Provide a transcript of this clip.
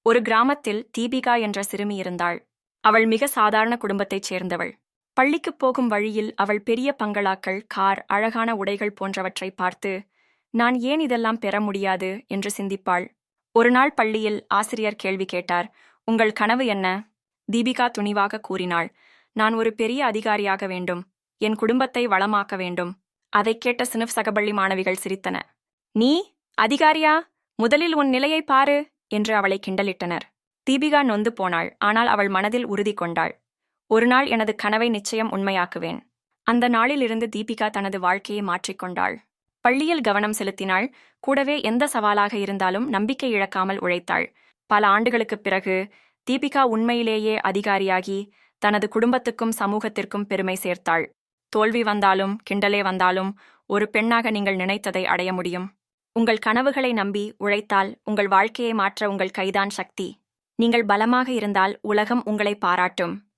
ஒரு கிராமத்தில் தீபிகா என்ற சிறுமி இருந்தாள். அவள் மிக சாதாரண குடும்பத்தைச் சேர்ந்தவள். பள்ளிக்குப் போகும் வழியில் அவள் பெரிய பங்களாக்கள், கார், அழகான உடைகள் போன்றவற்றை பார்த்து, நான் ஏன் இதெல்லாம் பெற முடியாது என்று சிந்திப்பாள். ஒருநாள் பள்ளியில் ஆசிரியர் கேள்வி கேட்டார், உங்கள் கனவு என்ன? தீபிகா துணிவாக கூறினாள், நான் ஒரு பெரிய அதிகாரியாக வேண்டும். என் குடும்பத்தை வளமாக்க வேண்டும். அதைக் கேட்ட சினுப் சகபள்ளி மாணவிகள் சிரித்தன. நீ அதிகாரியா? முதலில் உன் நிலையை பாரு என்று அவளை கிண்டலிட்டனர். தீபிகா நொந்து போனாள். ஆனால் அவள் மனதில் உறுதி கொண்டாள். ஒருநாள் எனது கனவை நிச்சயம் உண்மையாக்குவேன். அந்த நாளிலிருந்து தீபிகா தனது வாழ்க்கையை மாற்றிக்கொண்டாள். பள்ளியில் கவனம் செலுத்தினாள். கூடவே எந்த சவாலாக இருந்தாலும் நம்பிக்கை இழக்காமல் உழைத்தாள். பல ஆண்டுகளுக்குப் பிறகு தீபிகா உண்மையிலேயே அதிகாரியாகி தனது குடும்பத்துக்கும் சமூகத்திற்கும் பெருமை சேர்த்தாள். தோல்வி வந்தாலும் கிண்டலே வந்தாலும் ஒரு பெண்ணாக நீங்கள் நினைத்ததை அடைய முடியும். உங்கள் கனவுகளை நம்பி உழைத்தால் உங்கள் வாழ்க்கையை மாற்ற உங்கள் கைதான் சக்தி. நீங்கள் பலமாக இருந்தால் உலகம் உங்களை பாராட்டும்.